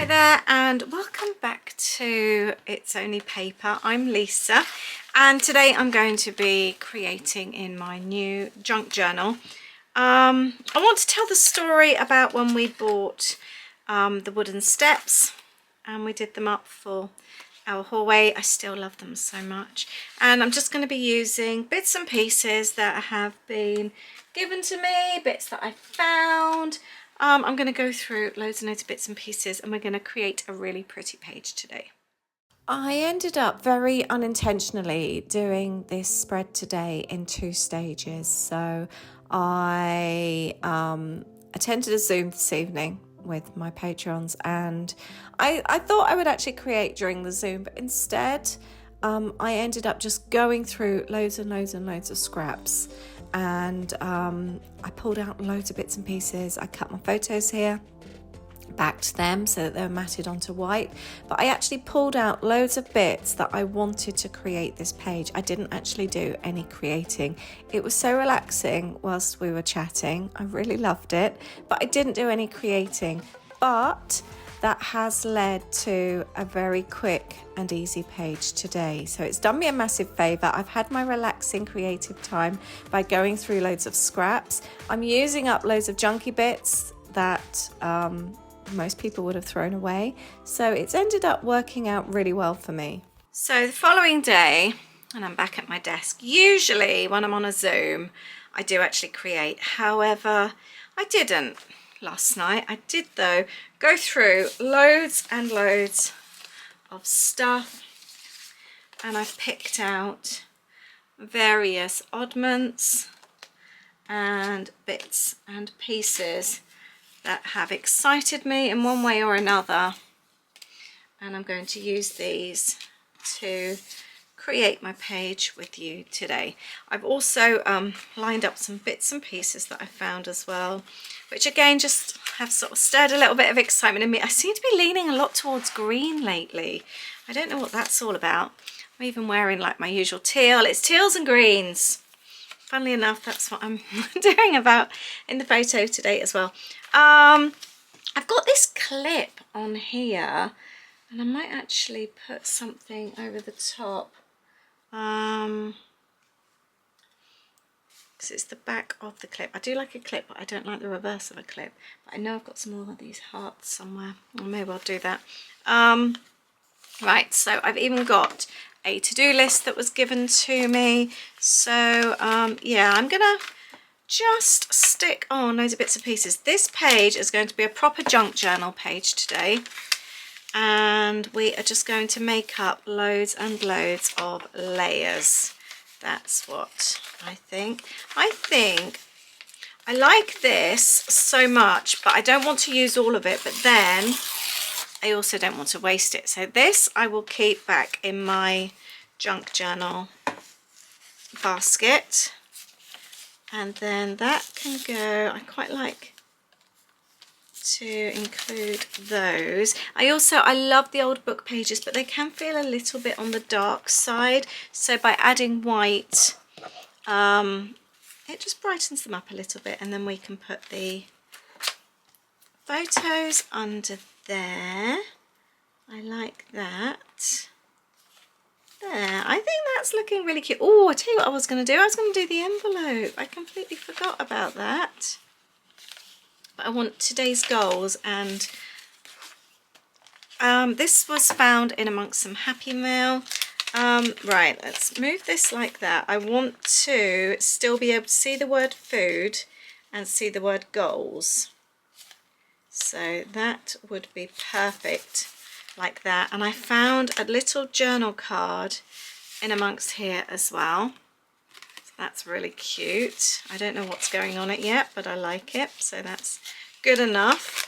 Hi there and welcome back to It's Only Paper. I'm Lisa and today I'm going to be creating in my new junk journal. I want to tell the story about when we bought the wooden steps and we did them up for our hallway. I still love them so much, and I'm just going to be using bits and pieces that have been given to me, bits that I found. I'm going to go through loads and loads of bits and pieces and we're going to create a really pretty page today. I ended up very unintentionally doing this spread today in 2 stages. So I attended a Zoom this evening with my patrons, and I thought I would actually create during the Zoom, but instead I ended up just going through loads and loads and loads of scraps, and I pulled out loads of bits and pieces. I cut my photos here, backed them so that they were matted onto white, but I actually pulled out loads of bits that I wanted to create this page. I didn't actually do any creating. It was so relaxing whilst we were chatting. I really loved it, but I didn't do any creating. But that has led to a very quick and easy page today. So it's done me a massive favour. I've had my relaxing creative time by going through loads of scraps. I'm using up loads of junky bits that most people would have thrown away. So it's ended up working out really well for me. So the following day, and I'm back at my desk, usually when I'm on a Zoom, I do actually create. However, I didn't last night. I did though go through loads and loads of stuff, and I've picked out various oddments and bits and pieces that have excited me in one way or another, and I'm going to use these to create my page with you today. I've also lined up some bits and pieces that I found as well, which again just have sort of stirred a little bit of excitement in me. I seem to be leaning a lot towards green lately. I don't know what that's all about. I'm even wearing like my usual teal. It's teals and greens. Funnily enough, that's what I'm doing about in the photo today as well. I've got this clip on here, and I might actually put something over the top. Because it's the back of the clip. I do like a clip, but I don't like the reverse of a clip. But I know I've got some more of these hearts somewhere. I may well do that. Right, so I've even got a to-do list that was given to me. So yeah, I'm gonna just stick on loads of bits and pieces. This page is going to be a proper junk journal page today, and we are just going to make up loads and loads of layers. That's what I think. I like this so much, but I don't want to use all of it, but then I also don't want to waste it. So this I will keep back in my junk journal basket, and then that can go. I quite like to include those. I love the old book pages, but they can feel a little bit on the dark side, so by adding white it just brightens them up a little bit, and then we can put the photos under there. I like that. There, I think that's looking really cute. Oh, I tell you what I was going to do. I was going to do the envelope. I completely forgot about that. But I want today's goals, and this was found in amongst some Happy Mail. Right, let's move this like that. I want to still be able to see the word food and see the word goals. So that would be perfect like that. And I found a little journal card in amongst here as well. So that's really cute. I don't know what's going on it yet, but I like it. So that's good enough.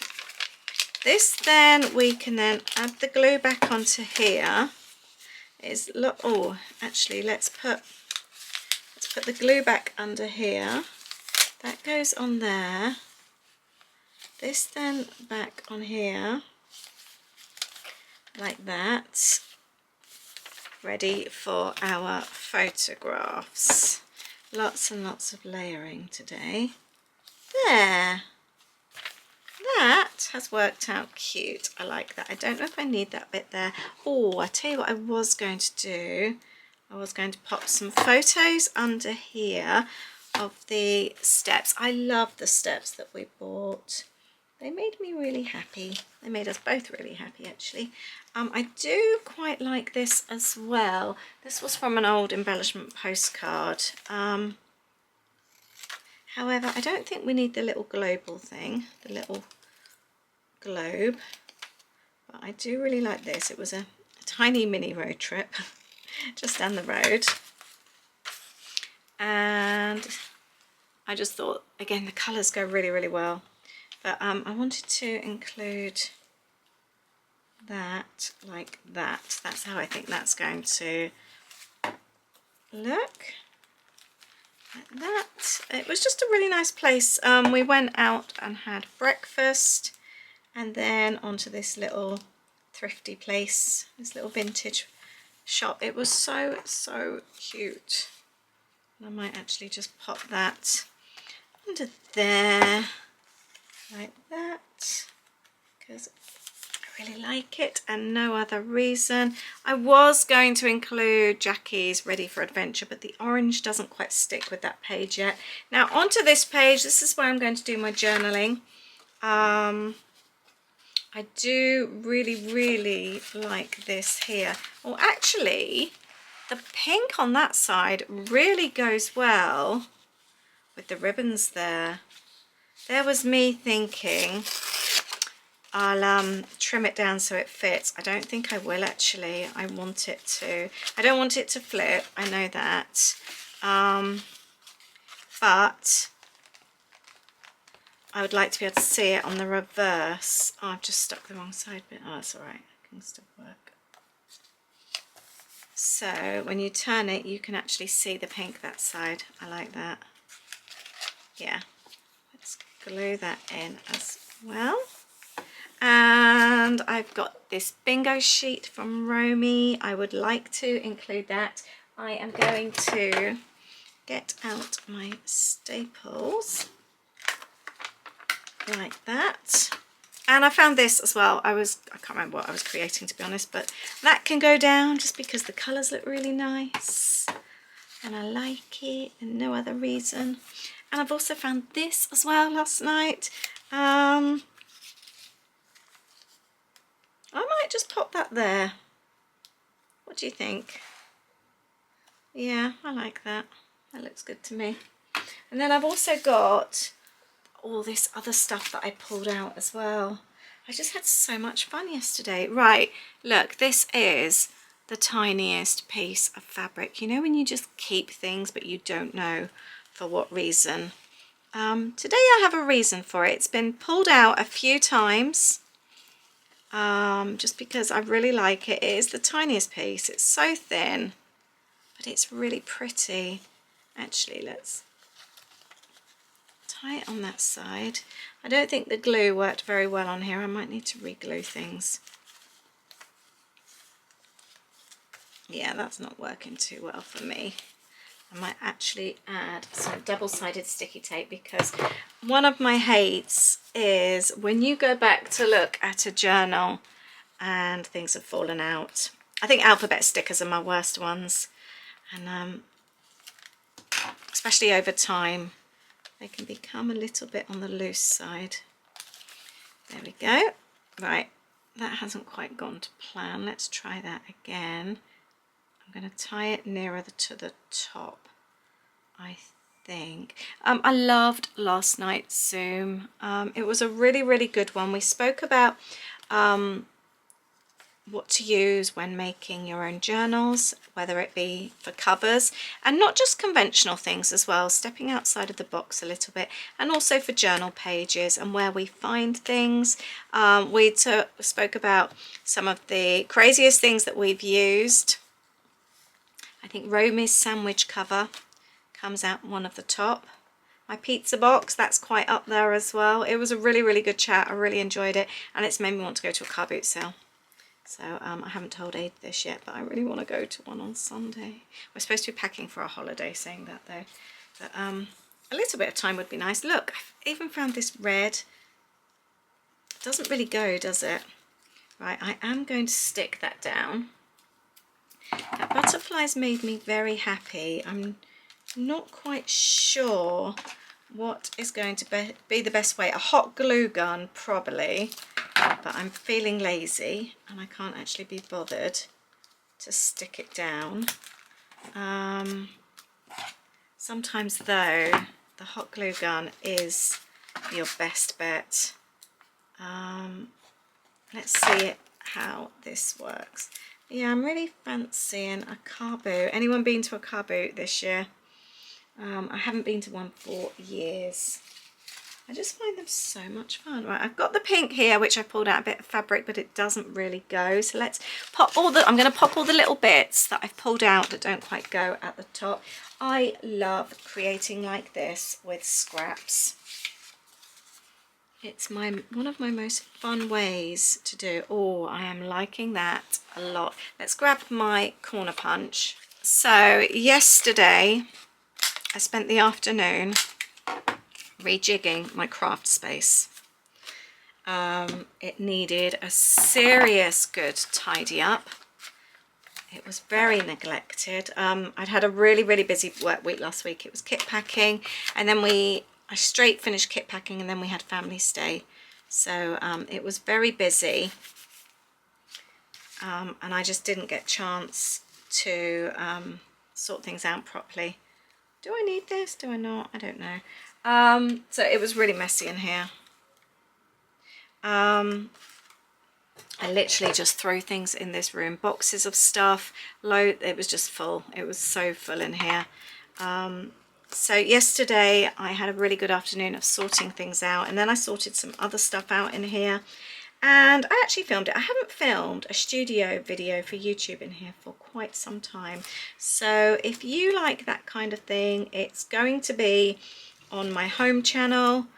This then we can then add the glue back onto here. Oh, actually let's put the glue back under here. That goes on there. This then back on here like that. Ready for our photographs. Lots and lots of layering today. There. That that has worked out cute. I like that. I don't know if I need that bit there. Oh, I tell you what I was going to do. I was going to pop some photos under here of the steps. I love the steps that we bought. They made me really happy. They made us both really happy, actually. I do quite like this as well. This was from an old embellishment postcard. However, I don't think we need the little global thing, the little globe. But I do really like this. It was a tiny mini road trip just down the road. And I just thought, again, the colours go really, really well. But I wanted to include that like that. That's how I think that's going to look. Like that. It was just a really nice place. We went out and had breakfast and then onto this little thrifty place, this little vintage shop. It was so, so cute. And I might actually just pop that under there like that because I really like it and no other reason. I was going to include Jackie's Ready for Adventure, but the orange doesn't quite stick with that page yet. Now onto this page, this is where I'm going to do my journaling. I do really, really like this here. Well, actually, the pink on that side really goes well with the ribbons there. There was me thinking I'll trim it down so it fits. I don't think I will actually. I don't want it to flip, I know that. But I would like to be able to see it on the reverse. Oh, I've just stuck the wrong side bit. Oh, that's alright, it can still work. So when you turn it, you can actually see the pink that side. I like that. Yeah, let's glue that in as well. And I've got this bingo sheet from Romy. I would like to include that. I am going to get out my staples like that. And I found this as well. I can't remember what I was creating, to be honest, but that can go down just because the colours look really nice and I like it and no other reason. And I've also found this as well last night. I might just pop that there. What do you think? Yeah, I like that. That looks good to me. And then I've also got all this other stuff that I pulled out as well. I just had so much fun yesterday. Right, look, this is the tiniest piece of fabric. You know when you just keep things but you don't know for what reason? Today I have a reason for it. It's been pulled out a few times just because I really like it. It is the tiniest piece. It's so thin, but it's really pretty. Actually, let's tie it on that side. I don't think the glue worked very well on here. I might need to re-glue things. Yeah, that's not working too well for me. I might actually add some double-sided sticky tape because one of my hates is when you go back to look at a journal and things have fallen out. I think alphabet stickers are my worst ones, and especially over time they can become a little bit on the loose side. There we go. Right, that hasn't quite gone to plan. Let's try that again. I'm going to tie it nearer to the top, I think. I loved last night's Zoom. It was a really, really good one. We spoke about what to use when making your own journals, whether it be for covers and not just conventional things as well, stepping outside of the box a little bit, and also for journal pages and where we find things. We spoke about some of the craziest things that we've used. I think Romy's sandwich cover comes out one of the top. My pizza box, that's quite up there as well. It was a really, really good chat. I really enjoyed it, and it's made me want to go to a car boot sale. So I haven't told Aid this yet, but I really want to go to one on Sunday. We're supposed to be packing for a holiday, saying that though. But a little bit of time would be nice. Look, I've even found this red doesn't really go, does it? Right, I am going to stick that down. That butterfly's made me very happy. I'm not quite sure what is going to be the best way. A hot glue gun, probably, but I'm feeling lazy and I can't actually be bothered to stick it down. Sometimes though, the hot glue gun is your best bet. Let's see how this works. Yeah, I'm really fancying a car boot. Anyone been to a car boot this year? I haven't been to one for years. I just find them so much fun. Right, I've got the pink here, which I pulled out a bit of fabric, but it doesn't really go. So let's pop all the, I'm going to pop all the little bits that I've pulled out that don't quite go at the top. I love creating like this with scraps. It's one of my most fun ways to do. Oh, I am liking that a lot. Let's grab my corner punch. So yesterday, I spent the afternoon rejigging my craft space. It needed a serious good tidy up. It was very neglected. I'd had a really busy work week last week. It was kit packing, and then I straight finished kit packing, and then we had family stay. So it was very busy, and I just didn't get a chance to sort things out properly. Do I need this? Do I not? I don't know. So it was really messy in here. I literally just throw things in this room, boxes of stuff, it was just full. It was so full in here. So yesterday I had a really good afternoon of sorting things out, and then I sorted some other stuff out in here, and I actually filmed it. I haven't filmed a studio video for YouTube in here for quite some time. So if you like that kind of thing, it's going to be on my home channel,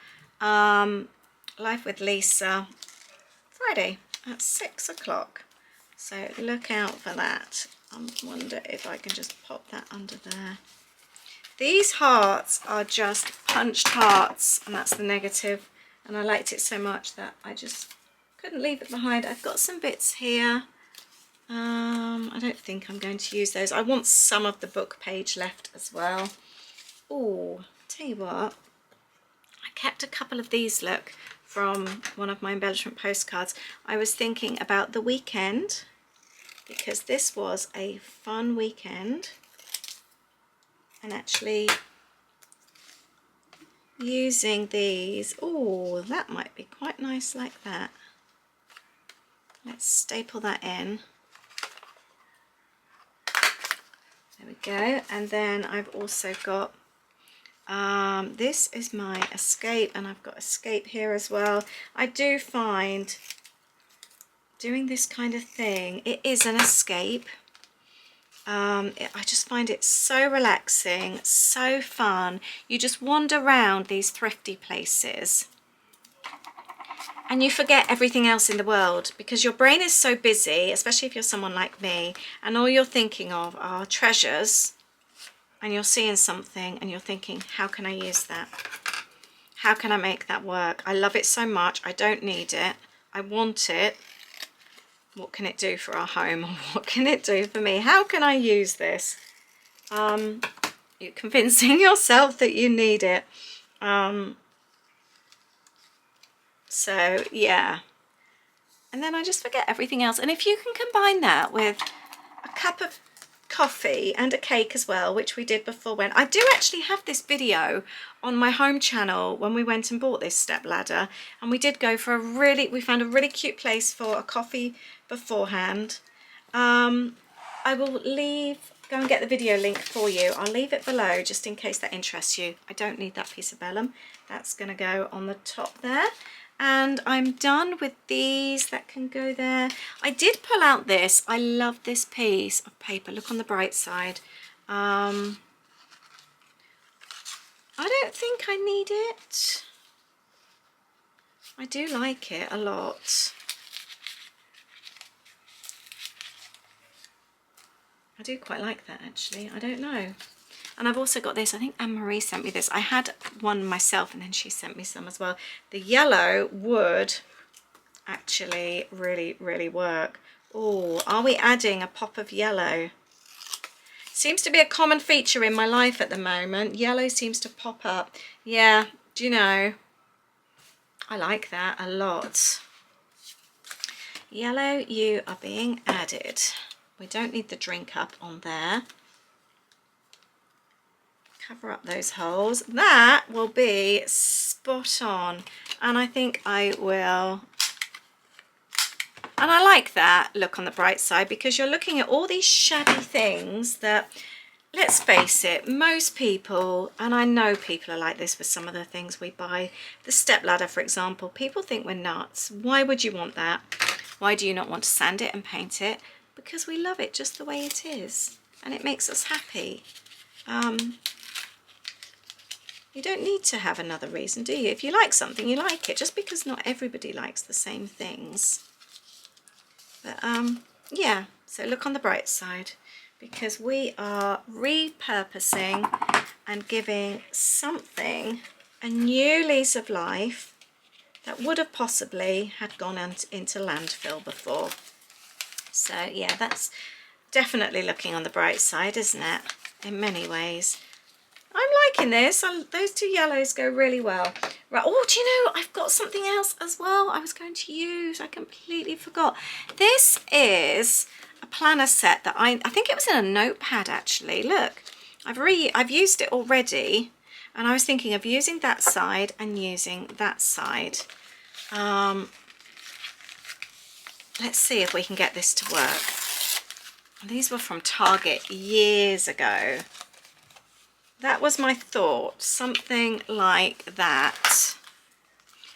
Life with Lisa, Friday at 6 o'clock. So look out for that. I wonder if I can just pop that under there. These hearts are just punched hearts, and that's the negative, and I liked it so much that I just couldn't leave it behind. I've got some bits here. I don't think I'm going to use those. I want some of the book page left as well. Oh, tell you what, I kept a couple of these, look, from one of my embellishment postcards. I was thinking about the weekend, because this was a fun weekend, and actually using these. Oh, that might be quite nice like that. Let's staple that in. There we go. And then I've also got this is my escape, and I've got escape here as well. I do find doing this kind of thing, it is an escape. I just find it so relaxing, so fun. You just wander around these thrifty places and you forget everything else in the world, because your brain is so busy, especially if you're someone like me, and all you're thinking of are treasures, and you're seeing something and you're thinking, how can I use that? How can I make that work? I love it so much. I don't need it. I want it. What can it do for our home? What can it do for me? How can I use this? You're convincing yourself that you need it. So yeah, and then I just forget everything else. And if you can combine that with a cup of coffee and a cake as well, which we did before, when I do actually have this video on my home channel when we went and bought this step ladder, and we did go for we found a really cute place for a coffee beforehand. I will go and get the video link for you. I'll leave it below just in case that interests you. I don't need that piece of vellum. That's going to go on the top there. And I'm done with these. That can go there. I did pull out this. I love this piece of paper. Look on the bright side. I don't think I need it. I do like it a lot. I do quite like that, actually. I don't know. And I've also got this. I think Anne-Marie sent me this. I had one myself, and then she sent me some as well. The yellow wood actually really work. Oh, are we adding a pop of yellow? Seems to be a common feature in my life at the moment. Yellow seems to pop up. Yeah, do you know, I like that a lot. Yellow, you are being added. We don't need the drink up on there. Cover up those holes. That will be spot on. And I think I will. And I like that look on the bright side, because you're looking at all these shabby things that, let's face it, most people, and I know people are like this with some of the things we buy, the step ladder, for example, people think we're nuts. Why would you want that? Why do you not want to sand it and paint it? Because we love it just the way it is, and it makes us happy. You don't need to have another reason, do you? If you like something, you like it, just because not everybody likes the same things. But yeah, so look on the bright side, because we are repurposing and giving something a new lease of life that would have possibly had gone into landfill before. So yeah, that's definitely looking on the bright side, isn't it? In many ways. I'm liking this. Those two yellows go really well. Right. Oh, do you know, I've got something else as well I was going to use. I completely forgot. This is a planner set that I think it was in a notepad actually. Look, I've used it already, and I was thinking of using that side and using that side. Let's see if we can get this to work. These were from Target years ago. That was my thought, something like that.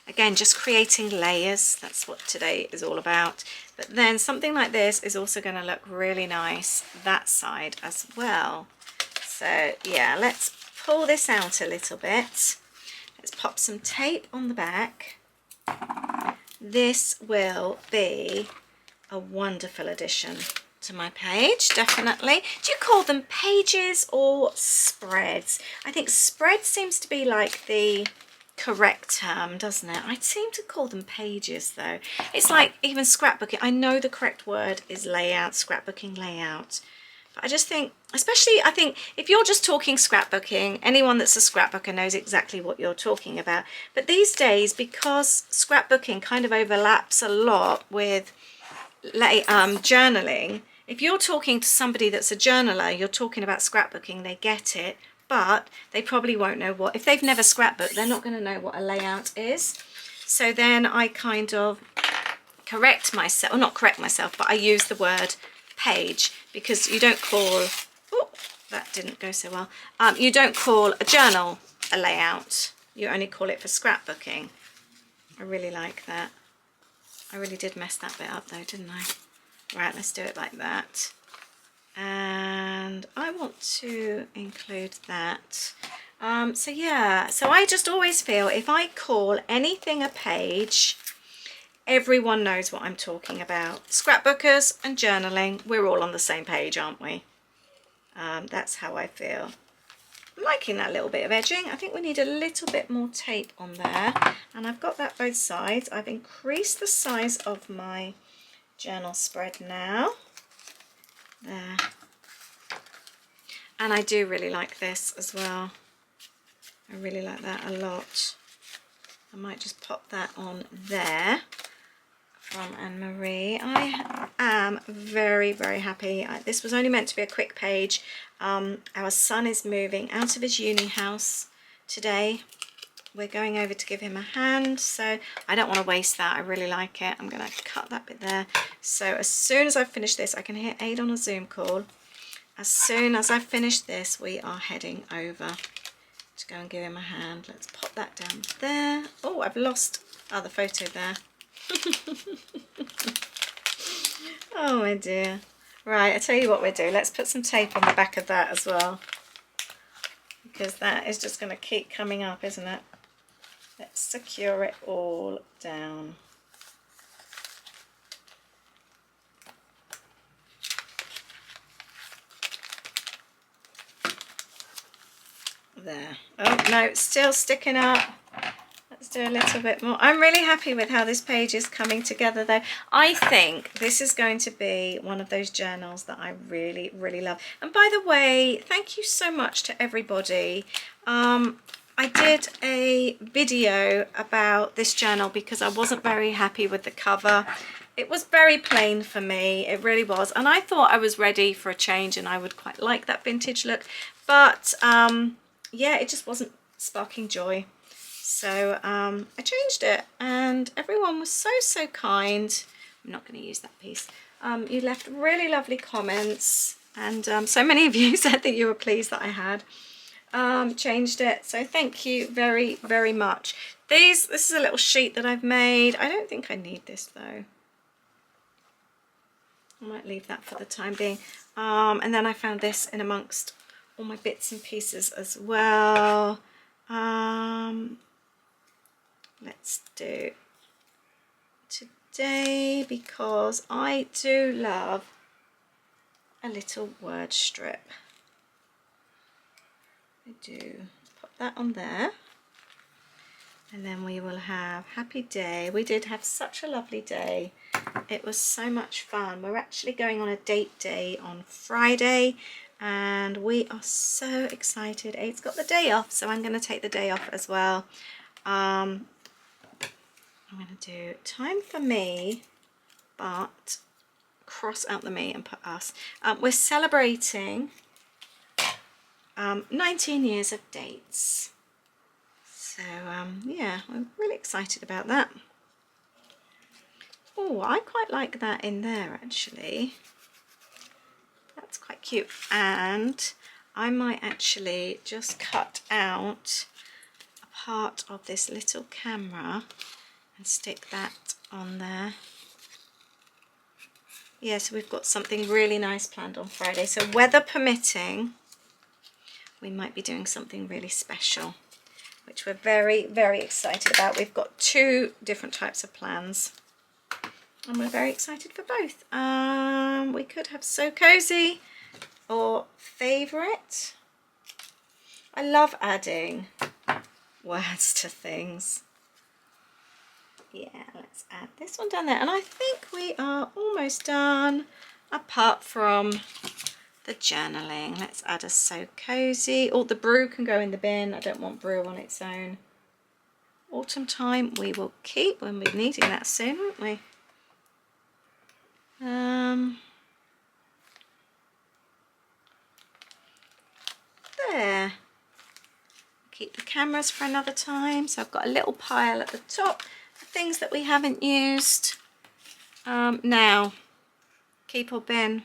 Again, just creating layers, that's what today is all about. But then something like this is also going to look really nice that side as well. So yeah, let's pull this out a little bit. Let's pop some tape on the back. This will be a wonderful addition to my page, definitely. Do you call them pages or spreads? I think spread seems to be like the correct term, doesn't it? I seem to call them pages though. It's like even scrapbooking. I know the correct word is layout, scrapbooking layout. But I just think, especially I think if you're just talking scrapbooking, anyone that's a scrapbooker knows exactly what you're talking about. But these days, because scrapbooking kind of overlaps a lot with journaling, if you're talking to somebody that's a journaler, you're talking about scrapbooking, they get it, but they probably won't know what, if they've never scrapbooked, they're not going to know what a layout is. So then I kind of correct myself, or not correct myself, but I use the word page, because you don't call, oh, that didn't go so well, you don't call a journal a layout, you only call it for scrapbooking. I really like that. I really did mess that bit up though, didn't I? Right, let's do it like that. And I want to include that. So yeah, so I just always feel if I call anything a page, everyone knows what I'm talking about. Scrapbookers and journaling, we're all on the same page, aren't we? That's how I feel. I'm liking that little bit of edging. I think we need a little bit more tape on there. And I've got that both sides. I've increased the size of my journal spread now. There. And I do really like this as well. I really like that a lot. I might just pop that on there from Anne-Marie. I am very happy. This was only meant to be a quick page. Our son is moving out of his uni house today. We're going over to give him a hand, so I don't want to waste that. I really like it. I'm going to cut that bit there. So as soon as I finish this, I can hear Aid on a Zoom call. As soon as I finish this, we are heading over to go and give him a hand. Let's pop that down there. Oh, I've lost the photo there. Oh my dear. Right, I tell you what we'll do. Let's put some tape on the back of that as well, because that is just going to keep coming up, isn't it? Let's secure it all down. There. Oh no, it's still sticking up. Let's do a little bit more. I'm really happy with how this page is coming together though. I think this is going to be one of those journals that I really, really love. And by the way, thank you so much to everybody. I did a video about this journal because I wasn't very happy with the cover. It was very plain for me, it really was. And I thought I was ready for a change and I would quite like that vintage look. But yeah, it just wasn't sparking joy. So I changed it and everyone was so kind. I'm not going to use that piece. You left really lovely comments and so many of you said that you were pleased that I had changed it. So thank you very much. This is a little sheet that I've made. I don't think I need this though. I might leave that for the time being. And then I found this in amongst all my bits and pieces as well. Let's do today because I do love a little word strip. I do. Pop that on there. And then we will have happy day. We did have such a lovely day. It was so much fun. We're actually going on a date day on Friday and we are so excited. Aid's got the day off, so I'm going to take the day off as well. I'm going to do time for me, but cross out the me and put us. We're celebrating 19 years of dates. So yeah, I'm really excited about that. Oh, I quite like that in there actually. That's quite cute. And I might actually just cut out a part of this little camera and stick that on there. Yeah, so we've got something really nice planned on Friday. So weather permitting, we might be doing something really special, which we're very excited about. We've got 2 different types of plans and we're very excited for both. We could have so cozy or favorite. I love adding words to things. Yeah, let's add this one down there. And I think we are almost done, apart from the journaling. Let's add a so cozy. Oh, the brew can go in the bin. I don't want brew on its own. Autumn time we will keep when we're needing that soon, won't we? There. Keep the cameras for another time. So I've got a little pile at the top of things that we haven't used. Now, keep or bin.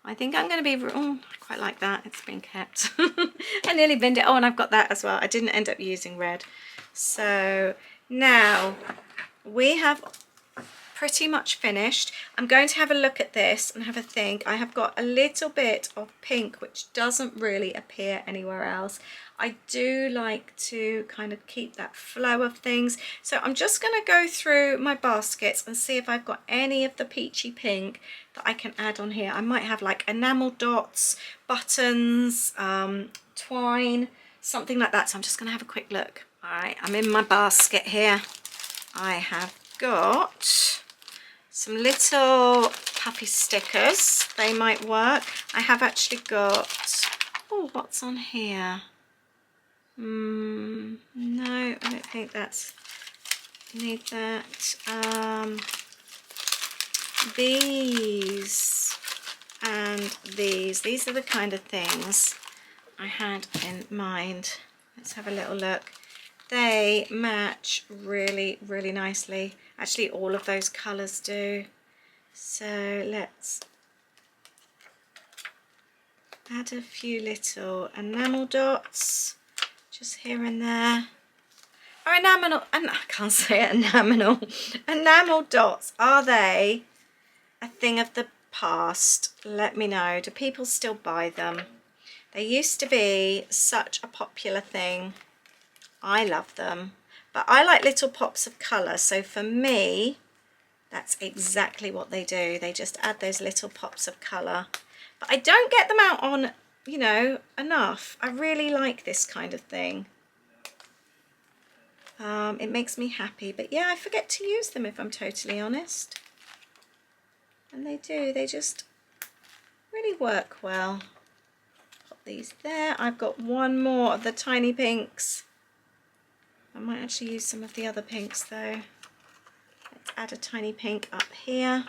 I think I'm going to be, oh, I quite like that. It's been kept. I nearly binned it. Oh, and I've got that as well. I didn't end up using red. So now we have pretty much finished. I'm going to have a look at this and have a think. I have got a little bit of pink which doesn't really appear anywhere else. I do like to kind of keep that flow of things, so I'm just going to go through my baskets and see if I've got any of the peachy pink that I can add on here. I might have like enamel dots, buttons, twine, something like that. So I'm just going to have a quick look. All right, I'm in my basket here. I have got some little puffy stickers. They might work. I have actually got, oh, what's on here? No, I don't think that's, need that. These and these are the kind of things I had in mind. Let's have a little look. They match really nicely. Actually, all of those colours do. So let's add a few little enamel dots just here and there. Are enamel, and I can't say it, enamel dots, are they a thing of the past? Let me know. Do people still buy them? They used to be such a popular thing. I love them, but I like little pops of colour, so for me that's exactly what they do. They just add those little pops of colour, but I don't get them out on, you know, enough. I really like this kind of thing. It makes me happy, but yeah, I forget to use them if I'm totally honest. And they do, they just really work well. Pop these there. I've got one more of the tiny pinks. I might actually use some of the other pinks though. Let's add a tiny pink up here.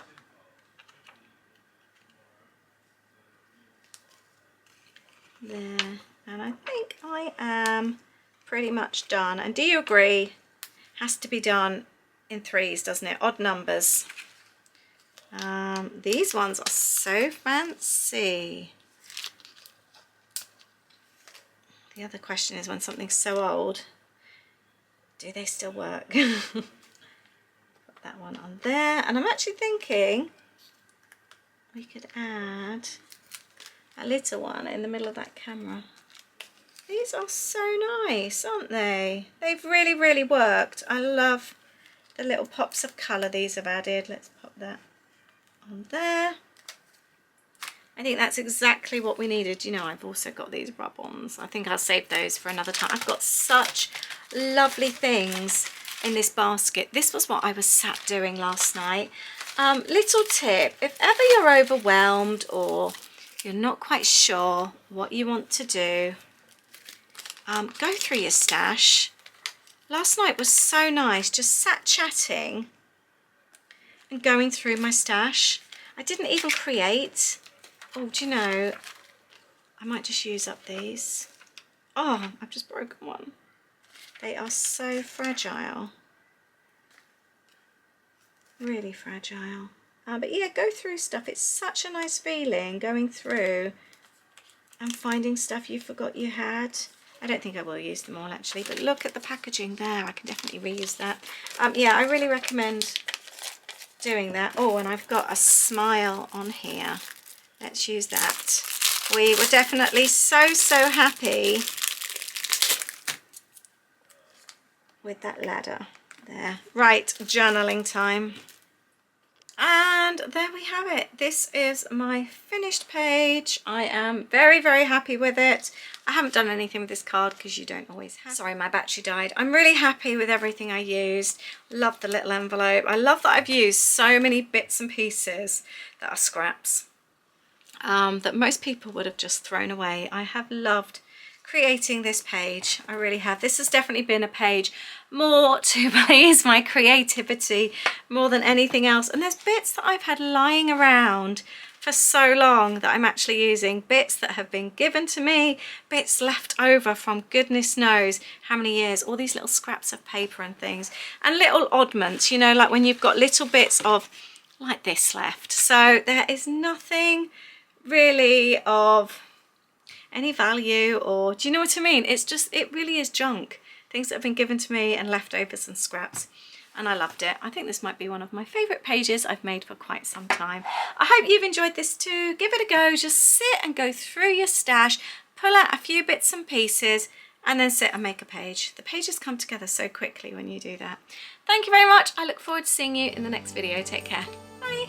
There, and I think I am pretty much done. And do you agree? Has to be done in threes, doesn't it? Odd numbers. These ones are so fancy. The other question is, when something's so old, do they still work? Put that one on there. And I'm actually thinking we could add a little one in the middle of that camera. These are so nice, aren't they? They've really, really worked. I love the little pops of colour these have added. Let's pop that on there. I think that's exactly what we needed. You know, I've also got these rub-ons. I think I'll save those for another time. I've got such lovely things in this basket. This was what I was sat doing last night. Little tip, if ever you're overwhelmed or you're not quite sure what you want to do, go through your stash. Last night was so nice, just sat chatting and going through my stash. I didn't even create. Oh, do you know, I might just use up these. Oh, I've just broken one. They are so fragile. Really fragile. But yeah, go through stuff. It's such a nice feeling going through and finding stuff you forgot you had. I don't think I will use them all actually, but look at the packaging there. I can definitely reuse that. Yeah, I really recommend doing that. Oh, and I've got a smile on here. Let's use that. We were definitely so happy with that ladder there. Right, journaling time. And there we have it. This is my finished page. I am very happy with it. I haven't done anything with this card because you don't always have. Sorry, my battery died. I'm really happy with everything I used. Love the little envelope. I love that I've used so many bits and pieces that are scraps that most people would have just thrown away. I have loved creating this page. I really have. This has definitely been a page more to please my creativity more than anything else. And there's bits that I've had lying around for so long that I'm actually using, bits that have been given to me, bits left over from goodness knows how many years, all these little scraps of paper and things, and little oddments, you know, like when you've got little bits of like this left. So there is nothing really of any value, or do you know what I mean? It's just, it really is junk. Things that have been given to me and leftovers and scraps. And I loved it. I think this might be one of my favourite pages I've made for quite some time. I hope you've enjoyed this too. Give it a go. Just sit and go through your stash, pull out a few bits and pieces, and then sit and make a page. The pages come together so quickly when you do that. Thank you very much. I look forward to seeing you in the next video. Take care. Bye.